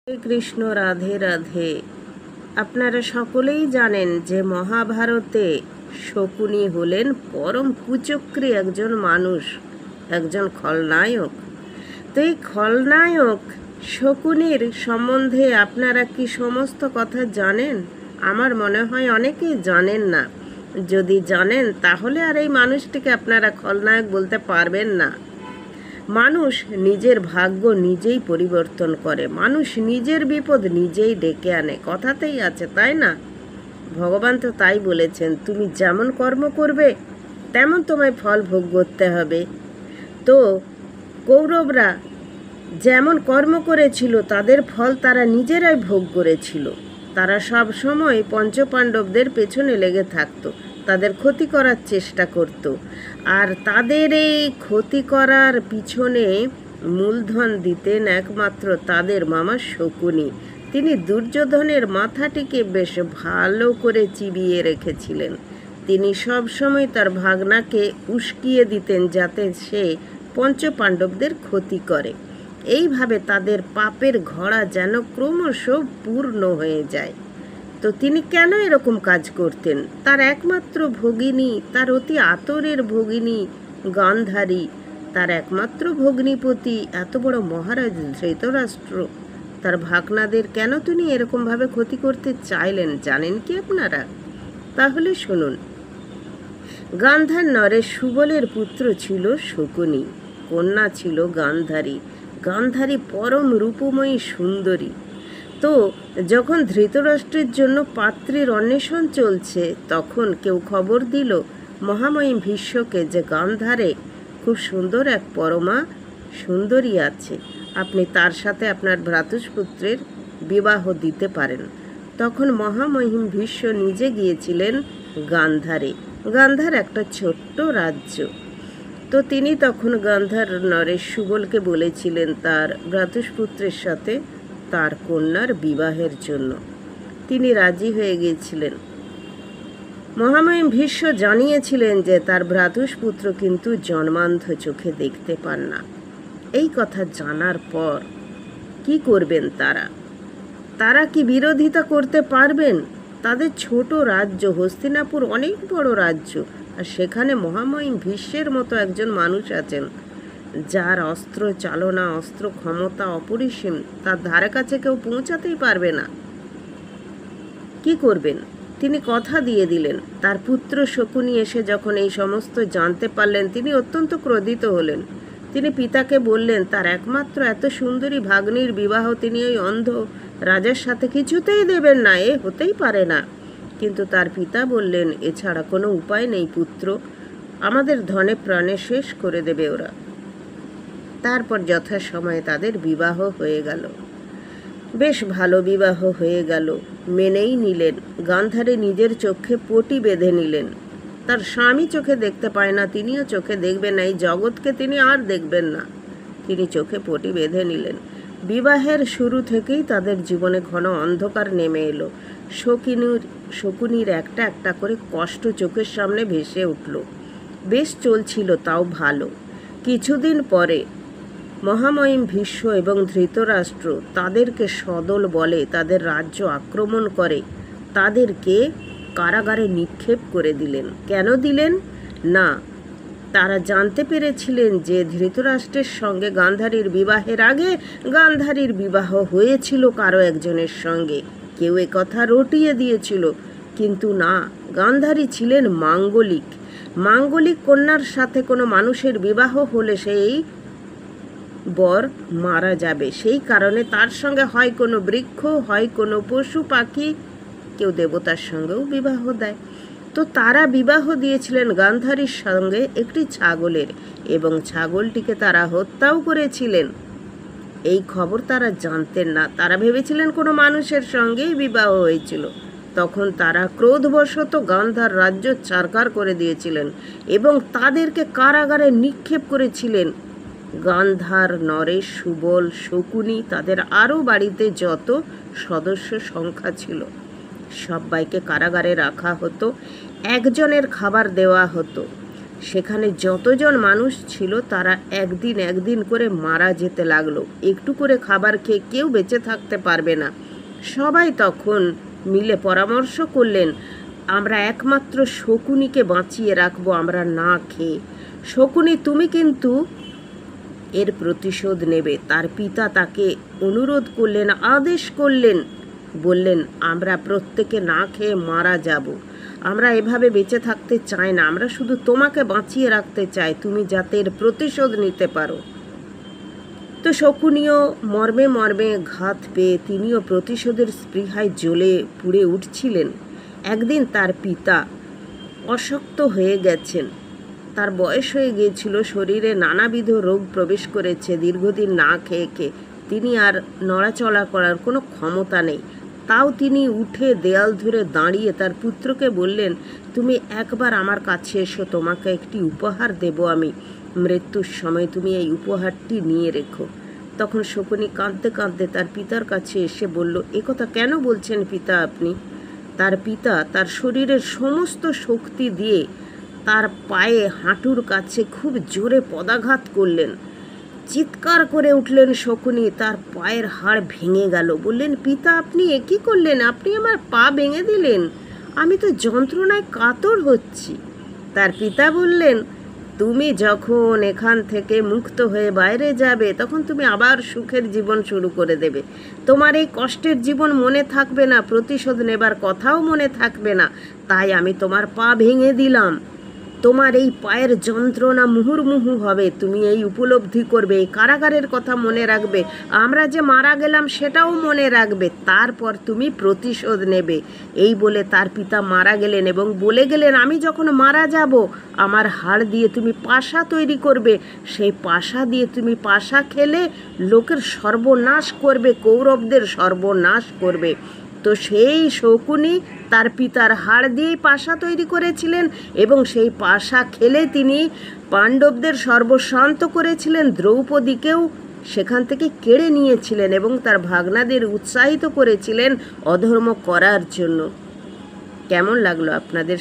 হরে কৃষ্ণ, রাধে রাধে। আপনারা সকলেই জানেন যে মহাভারতে শকুনি হলেন পরম কুচক্রী একজন মানুষ, একজন খলনায়ক। তো এই খলনায়ক শকুনির সম্বন্ধে আপনারা কি সমস্ত কথা জানেন? আমার মনে হয় অনেকেই জানেন না। যদি জানেন তাহলে আর এই মানুষটিকে আপনারা খলনায়ক বলতে পারবেন না। মানুষ নিজের ভাগ্য নিজেই পরিবর্তন করে, মানুষ নিজের বিপদ নিজেই ডেকে আনে, কথাতেই আছে, তাই না? ভগবান তো তাই বলেছেন, তুমি যেমন কর্ম করবে তেমন তোমায় ফল ভোগ করতে হবে। তো কৌরবরা যেমন কর্ম করেছিল তাদের ফল তারা নিজেরাই ভোগ করেছিল। তারা সব সময় পঞ্চপাণ্ডবদের পেছনে লেগে থাকতো, তাদের ক্ষতি করার চেষ্টা করত। আর তাদের এই ক্ষতি করার পিছনে মূলধন দিতেন একমাত্র তাদের মামা শকুনি। তিনি দুর্যোধনের মাথাটিকে বেশ ভালো করে চিবিয়ে রেখেছিলেন। তিনি সবসময় তার ভাগনাকে উস্কিয়ে দিতেন যাতে সে পঞ্চপাণ্ডবদের ক্ষতি করে। এইভাবে তাদের পাপের ঘোড়া যেন ক্রমশ পূর্ণ হয়ে যায়। তো তিনি কেন এরকম কাজ করতেন? তার একমাত্র ভগিনী, তার অতি আতরের ভগিনী গান্ধারী, তার একমাত্র ভগ্নিপতি এত বড় মহারাজ ধৃতরাষ্ট্র, তার ভাগনাদের কেন তিনি এরকমভাবে ক্ষতি করতে চাইলেন জানেন কি আপনারা? তাহলে শুনুন। গান্ধার নরেশ সুবলের পুত্র ছিল শকুনি, কন্যা ছিল গান্ধারী। গান্ধারী পরম রূপময়ী সুন্দরী। তো যখন ধৃতরাষ্ট্রের জন্য পাত্রীর অন্বেষণ চলছে তখন কেউ খবর দিল মহামহিম ভীষ্মকে যে গান্ধারে খুব সুন্দর এক পরমা সুন্দরী আছে, আপনি তার সাথে আপনার ভ্রাতুষ্পুত্রের বিবাহ দিতে পারেন। তখন মহামহিম ভীষ্ম নিজে গিয়েছিলেন গান্ধারে। গান্ধার একটা ছোট্ট রাজ্য। তো তিনি তখন গান্ধার নরেশ সুবলকে বলেছিলেন তার ভ্রাতুষ্পুত্রের সাথে তার কন্যার বিবাহের জন্য। তিনি রাজি হয়ে গিয়েছিলেন। মহামহিম ভীষ্ম জানিয়েছিলেন যে তার ভ্রাতুষ্পুত্র কিন্তু জন্মান্ধ, চোখে দেখতে পান না। এই কথা জানার পর কি করবেন তারা কি বিরোধিতা করতে পারবেন? তাদের ছোট রাজ্য হস্তিনাপুর অনেক বড় রাজ্য, আর সেখানে মহামহিম ভীষ্মের মতো একজন মানুষ আছেন যার অস্ত্র চালনা, অস্ত্র ক্ষমতা অপরিসীম, তার ধারে কাছে কেউ পৌঁছাতেই পারবে না। কি করবেন? তিনি কথা দিয়ে দিলেন। তার পুত্র শকুনি এসে যখন এই সমস্ত জানতে পারলেন তিনি অত্যন্ত ক্রোধিত হলেন। তিনি পিতাকে বললেন তার একমাত্র এত সুন্দরী ভাগ্নির বিবাহ তিনি ওই অন্ধ রাজার সাথে কিছুতেই দেবেন না, এ হতেই পারে না। কিন্তু তার পিতা বললেন এছাড়া কোনো উপায় নেই পুত্র, আমাদের ধনে প্রাণে শেষ করে দেবে ওরা। তারপর যথাসময়ে তাদের বিবাহ হয়ে গেল। বেশ ভালো বিবাহ হয়ে গেল, মেনেই নিলেন। গান্ধারী নিজের চোখে পটি বেঁধে নিলেন। তার স্বামী চোখে দেখতে পায় না, তিনিও চোখে দেখবেন না, এই জগৎকে তিনি আর দেখবেন না। তিনি চোখে পটি বেঁধে নিলেন। বিবাহের শুরু থেকেই তাদের জীবনে ঘন অন্ধকার নেমে এলো। শকুনির একটা একটা করে কষ্ট চোখের সামনে ভেসে উঠল। বেশ চলছিল, তাও ভালো। কিছুদিন পরে মহামহিম ভীষ্ম এবং ধৃতরাষ্ট্র তাদেরকে সদল বলে তাদের রাজ্য আক্রমণ করে তাদেরকে কারাগারে নিক্ষেপ করে দিলেন। কেন দিলেন? না, তারা জানতে পেরেছিলেন যে ধৃতরাষ্ট্রের সঙ্গে গান্ধারীর বিবাহের আগে গান্ধারীর বিবাহ হয়েছিল কারো একজনের সঙ্গে। কেউ এ কথা রটিয়ে দিয়েছিল, কিন্তু না, গান্ধারী ছিলেন মাঙ্গলিক। মাঙ্গলিক কন্যার সাথে কোনো মানুষের বিবাহ হলে সেই বর মারা যাবে। সেই কারণে তার সঙ্গে হয় কোনো বৃক্ষ, হয় কোনো পশু পাখি, কেউ দেবতার সঙ্গেও বিবাহ দেয়। তো তারা বিবাহ দিয়েছিলেন গান্ধারীর সঙ্গে একটি ছাগলের, এবং ছাগলটিকে তারা হত্যাও করেছিলেন। এই খবর তারা জানতেন না, তারা ভেবেছিলেন কোনো মানুষের সঙ্গেই বিবাহ হয়েছিল। তখন তারা ক্রোধবশত গান্ধার রাজ্য ছারখার করে দিয়েছিলেন এবং তাদেরকে কারাগারে নিক্ষেপ করেছিলেন। গান্ধার নরেশ সুবল শকুনি তাদের আরও বাড়িতে যত সদস্য সংখ্যা ছিল সবাইকে কারাগারে রাখা হতো। একজনের খাবার দেওয়া হতো। সেখানে যতজন মানুষ ছিল তারা একদিন একদিন করে মারা যেতে লাগলো। একটু করে খাবার খেয়ে কেউ বেঁচে থাকতে পারবে না। সবাই তখন মিলে পরামর্শ করলেন, আমরা একমাত্র শকুনিকে বাঁচিয়ে রাখবো আমরা না খেয়ে। শকুনি, তুমি কিন্তু এর প্রতিশোধ নেবে। তার পিতা তাকে অনুরোধ করলেন, আদেশ করলেন, বললেন, আমরা প্রত্যেকে না খেয়ে মারা যাব। আমরা এভাবে বেঁচে থাকতে চাই না, আমরা শুধু তোমাকে বাঁচিয়ে রাখতে চাই, তুমি যাতে এর প্রতিশোধ নিতে পারো। তো শকুনিও মর্মে মর্মে ঘাত পেয়ে তিনিও প্রতিশোধের স্পৃহায় জ্বলে পুড়ে উঠছিলেন। একদিন তার পিতা অশক্ত হয়ে গেছেন, তার বয়স হয়ে গিয়েছিল, শরীরে নানাবিধ রোগ প্রবেশ করেছে, দীর্ঘদিন না খেয়ে খেয়ে তিনি আর নড়াচড়া করার কোনো ক্ষমতা নেই। তাও তিনি উঠে দেয়াল ধরে দাঁড়িয়ে তার পুত্রকে বললেন, তুমি একবার আমার কাছে এসো, তোমাকে একটি উপহার দেব আমি, মৃত্যুর সময় তুমি এই উপহারটি নিয়ে রেখো। তখন শকুনি কাঁদতে কাঁদতে তার পিতার কাছে এসে বলল, একথা কেন বলছেন পিতা আপনি? তার পিতা তার শরীরের সমস্ত শক্তি দিয়ে তার পায়ে হাঁটুর কাছে খুব জোরে পদাঘাত করলেন। চিৎকার করে উঠলেন শকুনি, তার পায়ের হাড় ভেঙে গেল। বললেন, পিতা আপনি এ কী করলেন? আপনি আমার পা ভেঙে দিলেন, আমি তো যন্ত্রণায় কাতর হচ্ছি। তার পিতা বললেন, তুমি যখন এখান থেকে মুক্ত হয়ে বাইরে যাবে তখন তুমি আবার সুখের জীবন শুরু করে দেবে। তোমার এই কষ্টের জীবন মনে থাকবে না, প্রতিশোধ নেবার কথাও মনে থাকবে না। তাই আমি তোমার পা ভেঙে দিলাম। তোমার এই পায়ের যন্ত্রণা মুহুর্মুহু হবে, তুমি এই উপলব্ধি করবে, এই কারাগারের কথা মনে রাখবে, আমরা যে মারা গেলাম সেটাও মনে রাখবে, তারপর তুমি প্রতিশোধ নেবে। এই বলে তার পিতা মারা গেলেন এবং বলে গেলেন, আমি যখন মারা যাব আমার হাড় দিয়ে তুমি পাশা তৈরি করবে, সেই পাশা দিয়ে তুমি পাশা খেলে লোকের সর্বনাশ করবে, কৌরবদের সর্বনাশ করবে। তো সেই শকুনি তার পিতার হাড় দিয়েই পাশা তৈরি করেছিলেন এবং সেই পাশা খেলে তিনি পাণ্ডবদের সর্বশান্ত করেছিলেন, দ্রৌপদীকেও সেখান থেকে কেড়ে নিয়েছিলেন এবং তার ভাগনাদের উৎসাহিত করেছিলেন অধর্ম করার জন্য। কেমন লাগলো আপনাদের?